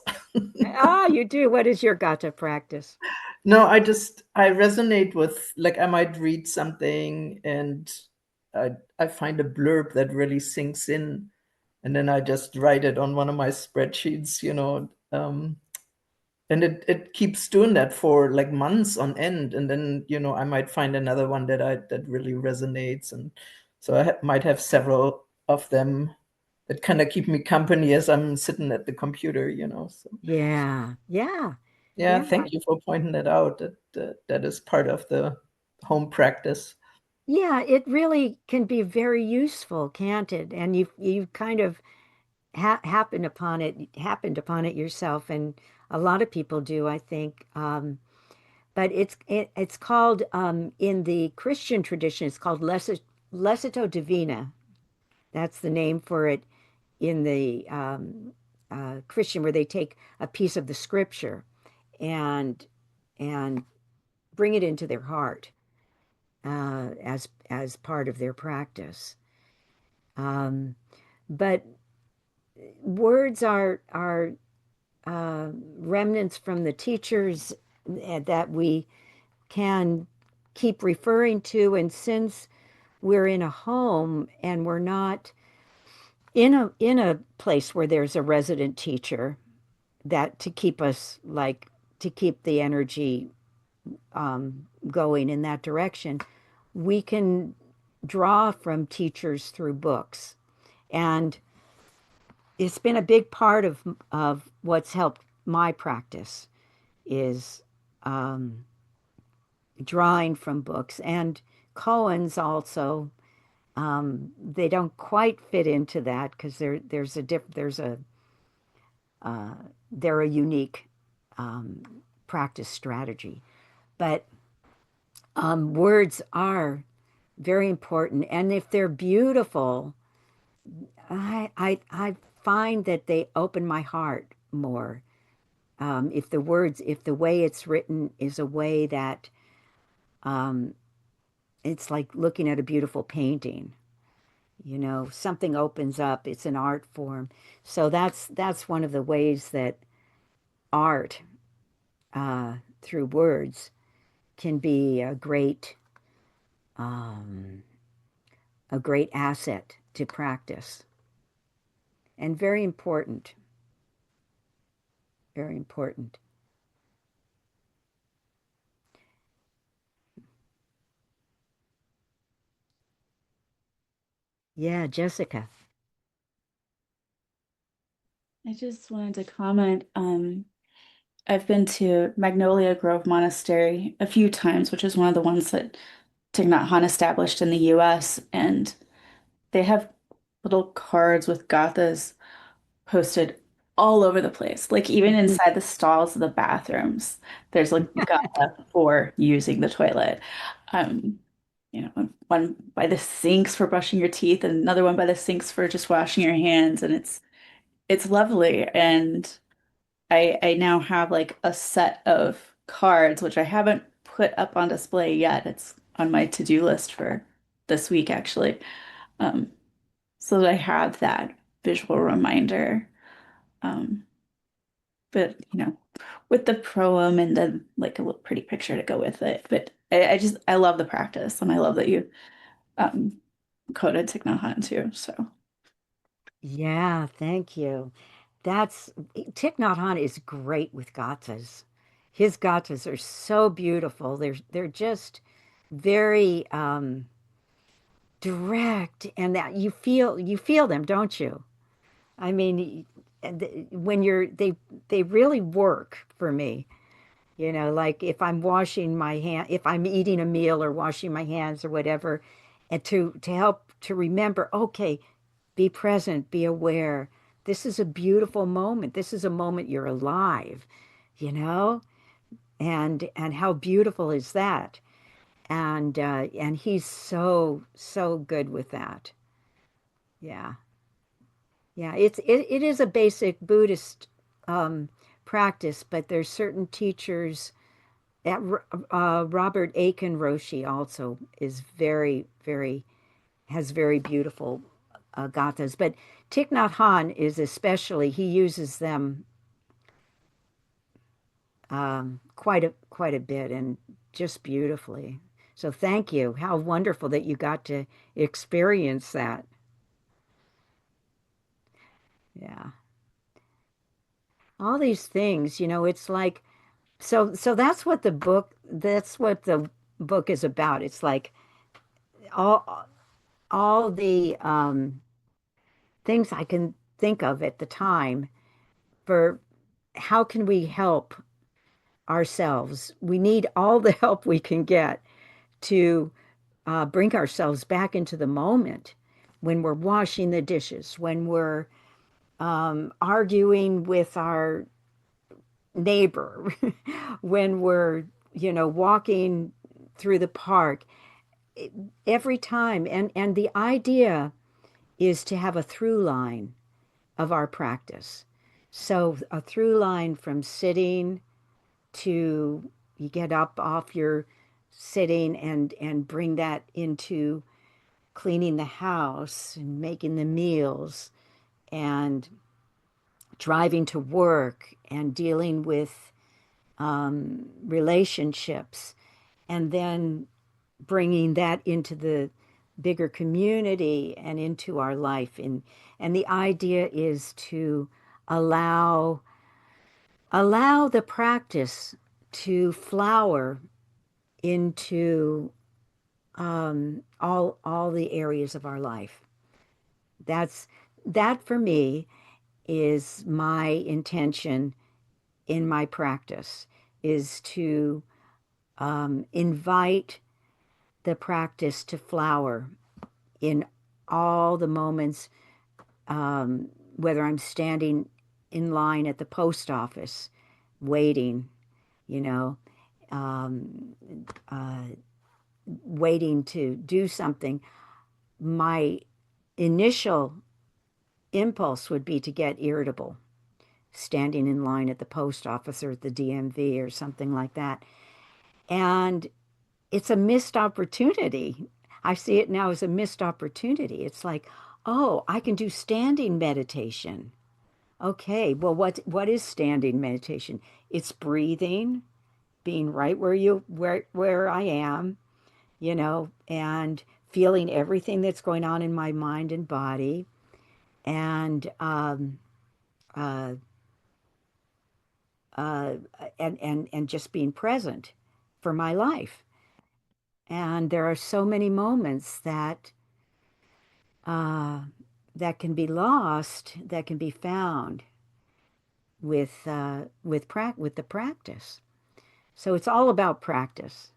Ah, you do. What is your Gata practice? No, I resonate with, like, I might read something and I find a blurb that really sinks in, and then I just write it on one of my spreadsheets, and it keeps doing that for like months on end, and then I might find another one that really resonates, and so might have several of them that kind of keep me company as I'm sitting at the computer. So Yeah. Yeah. yeah, Yeah. thank you for pointing that out. That is part of the home practice. Yeah, it really can be very useful, can't it? And you've kind of happened upon it yourself, and a lot of people do, I think. But it's called in the Christian tradition, it's called Lecito Divina. That's the name for it in the Christian, where they take a piece of the scripture and and bring it into their heart as part of their practice. Um, but words are remnants from the teachers that we can keep referring to. And since we're in a home and we're not in a place where there's a resident teacher, that to keep us like to keep the energy going in that direction, we can draw from teachers through books. And it's been a big part of what's helped my practice is um, drawing from books and koans also. They don't quite fit into that because uh, they're a unique um, practice strategy. But words are very important, and if they're beautiful, I find that they open my heart more. If the way it's written is a way that um, it's like looking at a beautiful painting. Something opens up. It's an art form. So that's one of the ways that art through words can be um, a great asset to practice, and very important. Very important. Yeah, Jessica. I just wanted to comment. I've been to Magnolia Grove Monastery a few times, which is one of the ones that Thich Nhat Hanh established in the US. And they have little cards with gathas posted all over the place. Like even inside the stalls of the bathrooms, there's like gata for using the toilet. Um, one by the sinks for brushing your teeth, and another one by the sinks for just washing your hands. And it's lovely. And I now have like a set of cards, which I haven't put up on display yet. It's on my to-do list for this week, actually. Um, so that I have that visual reminder. Um, but with the proem and then like a little pretty picture to go with it. But I love the practice, and I love that you um quoted Thich Nhat Hanh too. So Yeah, thank you. That's Thich Nhat Hanh is great with gatas. His gatas are so beautiful. They're just very direct, and that you feel them, don't you? I mean, when they really work for me. Like if I'm washing my hand, if I'm eating a meal or washing my hands or whatever, and to help to remember, okay, be present, be aware. This is a beautiful moment. This is a moment you're alive, you know? And how beautiful is that? And he's so good with that. Yeah. Yeah, it is a basic Buddhist um, practice, but there's certain teachers that Robert Aiken Roshi also is very has very beautiful gathas. But Thich Nhat Hanh is especially, he uses them quite a bit and just beautifully. So thank you. How wonderful that you got to experience that. Yeah. All these things, it's like so that's what the book is about. It's like all the things I can think of at the time for how can we help ourselves. We need all the help we can get to bring ourselves back into the moment when we're washing the dishes, when we're arguing with our neighbor, when we're, walking through the park. Every time. And the idea is to have a through line of our practice. So a through line from sitting to you get up off your sitting and bring that into cleaning the house and making the meals and driving to work and dealing with relationships, and then bringing that into the bigger community and into our life. And the idea is to allow the practice to flower into all the areas of our life. That for me is my intention in my practice, is to invite the practice to flower in all the moments, whether I'm standing in line at the post office, waiting, you know, um, uh, waiting to do something. My initial impulse would be to get irritable, standing in line at the post office or at the DMV or something like that. And it's a missed opportunity. I see it now as a missed opportunity. It's like, oh, I can do standing meditation. Okay, well, what is standing meditation? It's breathing, being right where I am, and feeling everything that's going on in my mind and body, and uh, uh, and just being present for my life. And there are so many moments uh, that can be lost, that can be found with the practice. So it's all about practice.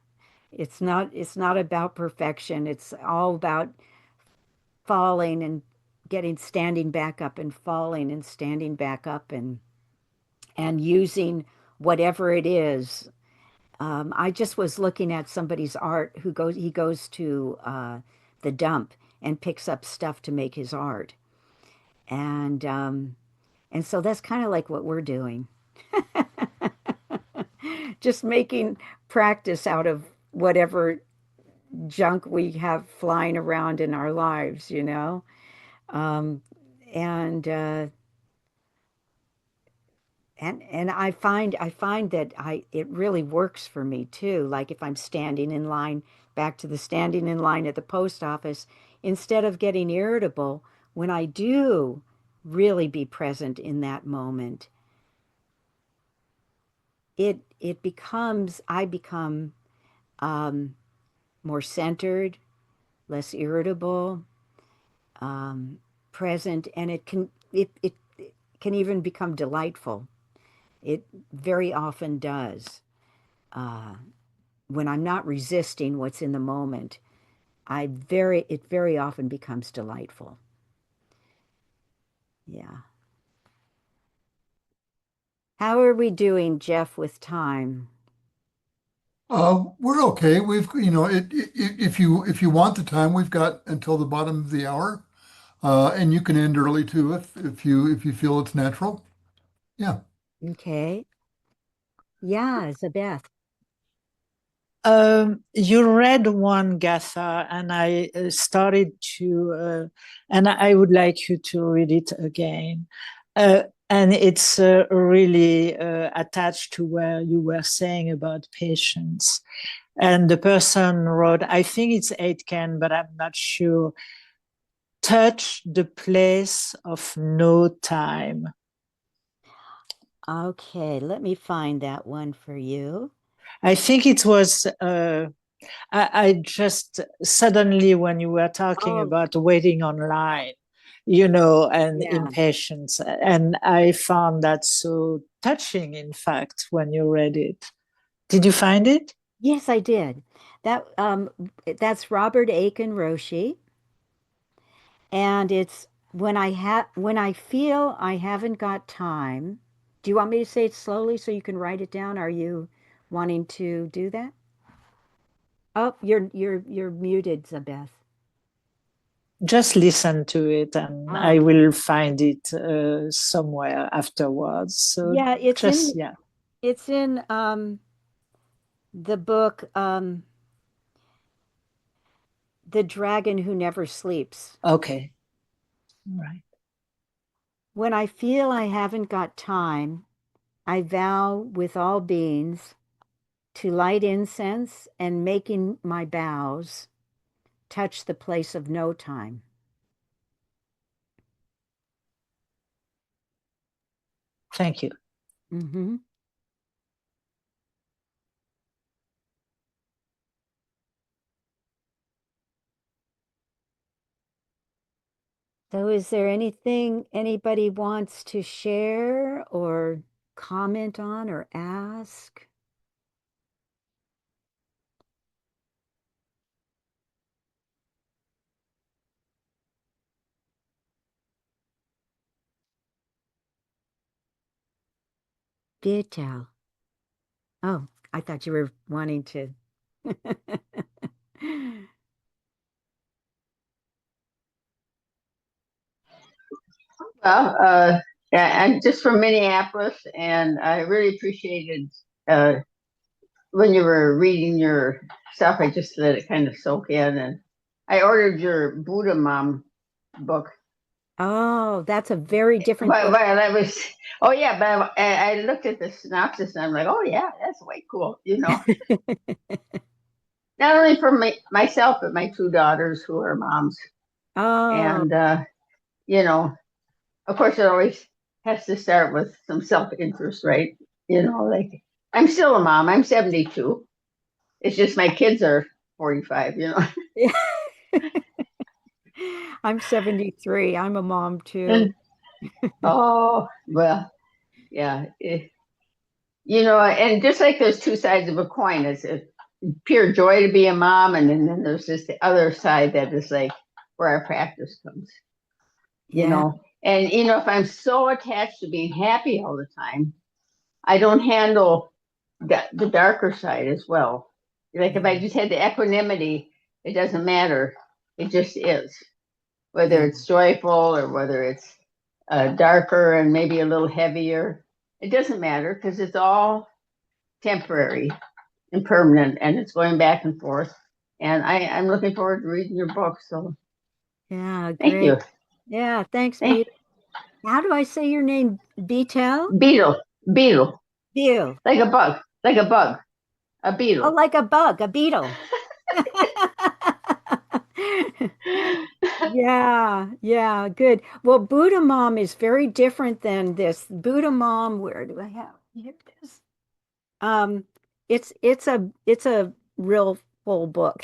It's not about perfection. It's all about falling and getting standing back up and falling and standing back up and using whatever it is. I just was looking at somebody's art he goes to the dump and picks up stuff to make his art. And so that's kind of like what we're doing. Just making practice out of whatever junk we have flying around in our lives. Um, and and I find that I it really works for me too. Like if I'm standing in line, back to the standing in line at the post office, instead of getting irritable, when I do really be present in that moment, I become more centered, less irritable, present, and it can even become delightful. It very often does. When I'm not resisting what's in the moment, it very often becomes delightful. Yeah. How are we doing, Geoff, with time? We're okay. If you want the time, we've got until the bottom of the hour, and you can end early too if you feel it's natural. Yeah. Okay. Yeah, Zabeth. You read one, Gata, and I started to, and I would like you to read it again. And it's really attached to where you were saying about patience. And the person wrote, I think it's Aitken, but I'm not sure. Touch the place of no time. Okay, let me find that one for you. I think it was, I just suddenly, when you were talking about waiting online, and impatience, and I found that so touching, in fact, when you read it. Did you find it? Yes, I did. That's Robert Aiken Roshi. And it's when I feel I haven't got time. Do you want me to say it slowly so you can write it down? Are you wanting to do that? Oh, you're muted, Zabeth. Just listen to it, and I will find it somewhere afterwards. So yeah, it's in the book The Dragon Who Never Sleeps. Okay. All right. When I feel I haven't got time, I vow with all beings to light incense and making my bows touch the place of no time. Thank you. Mm-hmm. So is there anything anybody wants to share or comment on or ask? Gata. Oh, I thought you were wanting to. Well, yeah, I'm just from Minneapolis, and I really appreciated when you were reading your stuff. I just let it kind of soak in, and I ordered your Buddha Mom book. Oh, that's a very different book. But that was, oh yeah, but I looked at the synopsis and I'm like, oh yeah, that's way cool, Not only for myself, but my two daughters who are moms. Oh. And, of course, it always has to start with some self-interest, right? Like I'm still a mom. I'm 72. It's just my kids are 45, I'm 73. I'm a mom too. Oh, well, yeah. And just like there's two sides of a coin, it's a pure joy to be a mom, and then there's just the other side that is like where our practice comes, Yeah. And if I'm so attached to being happy all the time, I don't handle the darker side as well. Like if I just had the equanimity, it doesn't matter. It just is. Whether it's joyful or whether it's darker and maybe a little heavier, it doesn't matter because it's all temporary and permanent, and it's going back and forth. And I'm looking forward to reading your book. So yeah, great. Thank you. Yeah, thanks, Beetle. How do I say your name? Beetle? Beetle. Beetle. Like a bug. A beetle. Oh, like a bug, a beetle. Yeah, yeah, good. Well, Buddha Mom is very different than this. Buddha Mom, where do I have? Here it is. Um, it's a real full book.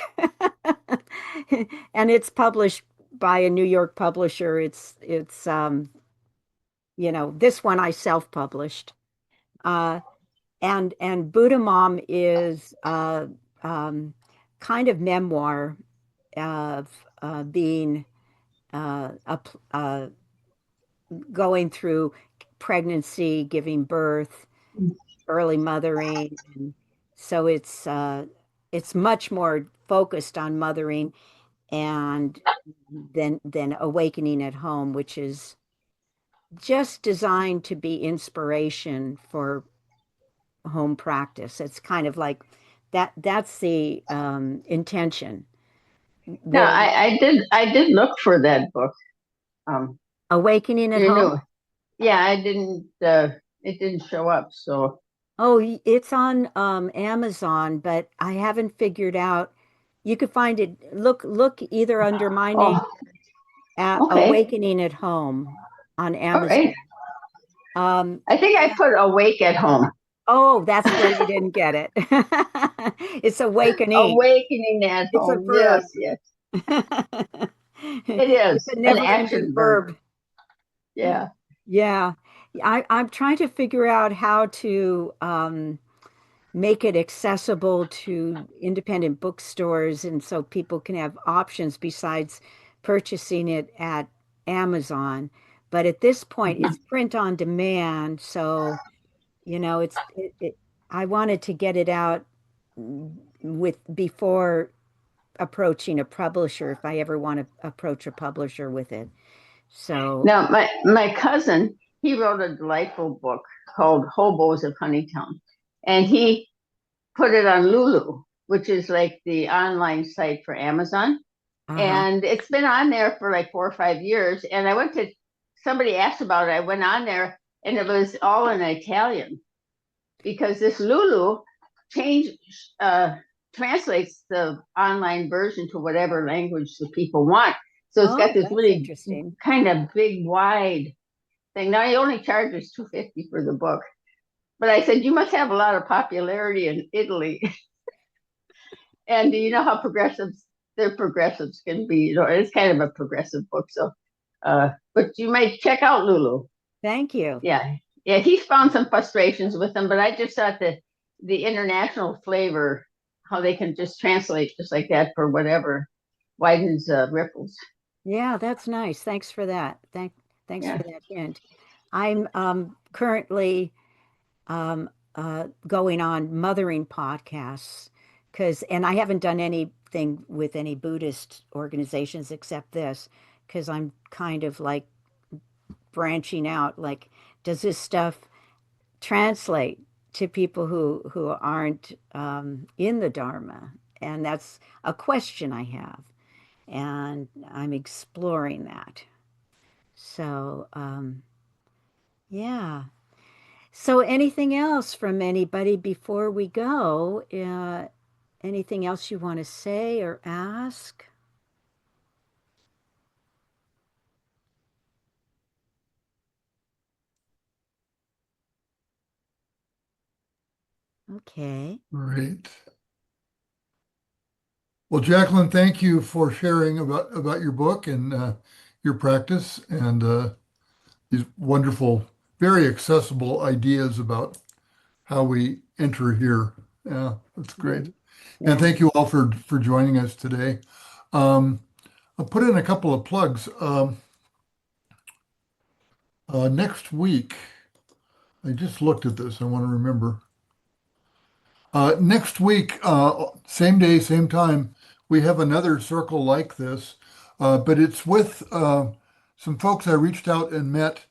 And it's published by a New York publisher. This one I self-published. Uh, and Buddha Mom is um kind of memoir of being going through pregnancy, giving birth, early mothering, and so it's much more focused on mothering and than awakening at home, which is just designed to be inspiration for home practice. It's kind of like that's the intention. No, Where I did look for that book. Um, awakening at you home. know, yeah, I didn't. It didn't show up. So Oh, it's on Amazon, but I haven't figured out. You could find it. Look either under my name oh, at okay, Awakening at Home on all right. Amazon. Um, I think I put Awake at Home. oh, that's where you didn't get it. It's awakening. Awakening at It's a Home. verb. Yes, yes, it It's is a an never-ending action verb. verb. Yeah. Yeah. I'm trying to figure out how to make it accessible to independent bookstores and so people can have options besides purchasing it at Amazon. But at this point, it's print on demand, so I wanted to get it out with before approaching a publisher if I ever want to approach a publisher with it. So, Now, my cousin, he wrote a delightful book called Hobos of Honeytown, and he put it on Lulu, which is like the online site for Amazon. uh-huh. And it's been on there for like 4 or 5 years. And somebody asked about it. I went on there and it was all in Italian because this Lulu change uh, translates the online version to whatever language the people want. So it's got Oh, this that's really interesting. kind of big, wide thing. Now he only charges $2.50 for the book. But I said, you must have a lot of popularity in Italy. And you know how their progressives can be. It's kind of a progressive book. So, but you might check out Lulu. Thank you. Yeah, yeah. He's found some frustrations with them, but I just thought that the international flavor, how they can just translate just like that for whatever, widens ripples. Yeah, that's nice. Thanks for that. Thanks Yeah. for that hint. I'm currently going on mothering podcasts and I haven't done anything with any Buddhist organizations except this because I'm kind of like branching out. Like, does this stuff translate to people who aren't in the Dharma? And that's a question I have, and I'm exploring that. So, yeah. So, anything else from anybody before we go? Anything else you want to say or ask? Okay. Great. Well, Jacqueline, thank you for sharing about your book and your practice and these wonderful, very accessible ideas about how we enter here. Yeah, that's great. Mhm. And Yeah. thank you all for joining us today. Um, I'll put in a couple of plugs. Next week, I just looked at this. I want to remember. Next week, same day, same time, we have another circle like this, but it's with some folks I reached out and met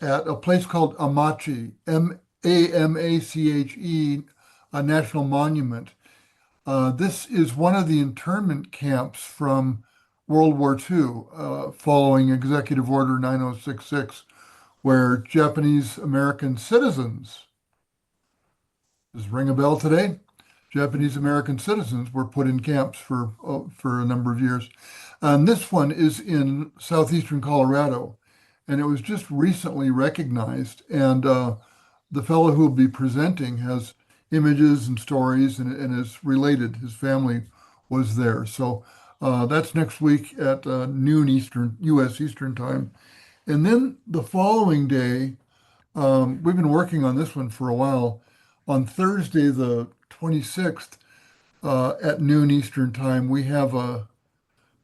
at a place called Amache, Amache, a national monument. This is one of the internment camps from World War II, following Executive Order 9066, where Japanese American citizens, does it ring a bell today? Japanese American citizens were put in camps for a number of years. This one is in southeastern Colorado, and it was just recently recognized. And the fellow who will be presenting has images and stories and is related. His family was there. So that's next week at noon Eastern, U.S. Eastern time. And then the following day, we've been working on this one for a while. On Thursday, the 26th, at noon Eastern time, we have a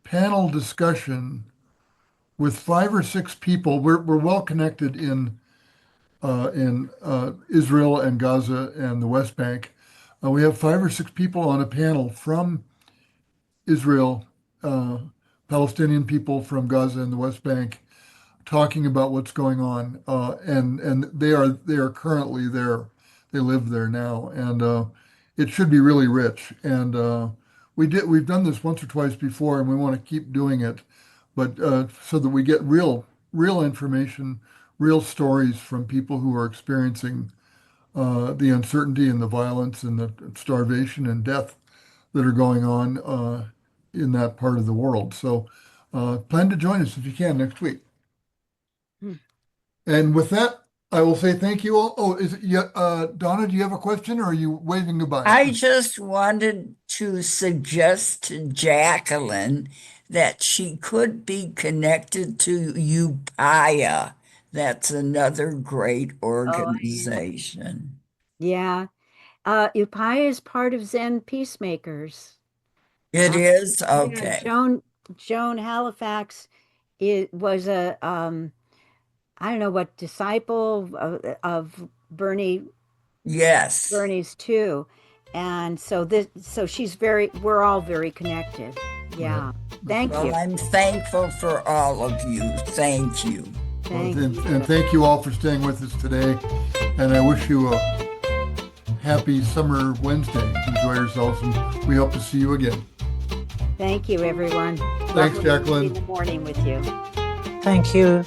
panel discussion with 5 or 6 people. We're well connected in Israel and Gaza and the West Bank. We have 5 or 6 people on a panel from Israel, Palestinian people from Gaza and the West Bank, talking about what's going on. And they are currently there. They live there now, and it should be really rich. And we've done this once or twice before, and we want to keep doing it, but so that we get real information, real stories from people who are experiencing the uncertainty and the violence and the starvation and death that are going on in that part of the world. So plan to join us if you can next week. Hmm. And with that, I will say thank you all. Oh, Donna, do you have a question, or are you waving goodbye? I just wanted to suggest to Jacqueline that she could be connected to Upaya. That's another great organization. Yeah. Upaya is part of Zen Peacemakers. It is? Yeah, Okay. Joan Halifax was a I don't know what disciple of Yes. Bernie's too. And so we're all very connected. Yeah. Thank Well, you. I'm thankful for all of you. Thank you. Thank And you. thank you all for staying with us today. And I wish you a happy summer Wednesday. Enjoy yourselves, and we hope to see you again. Thank you, everyone. Thanks, Lovely to be Jacqueline. in the morning with you. Thank you.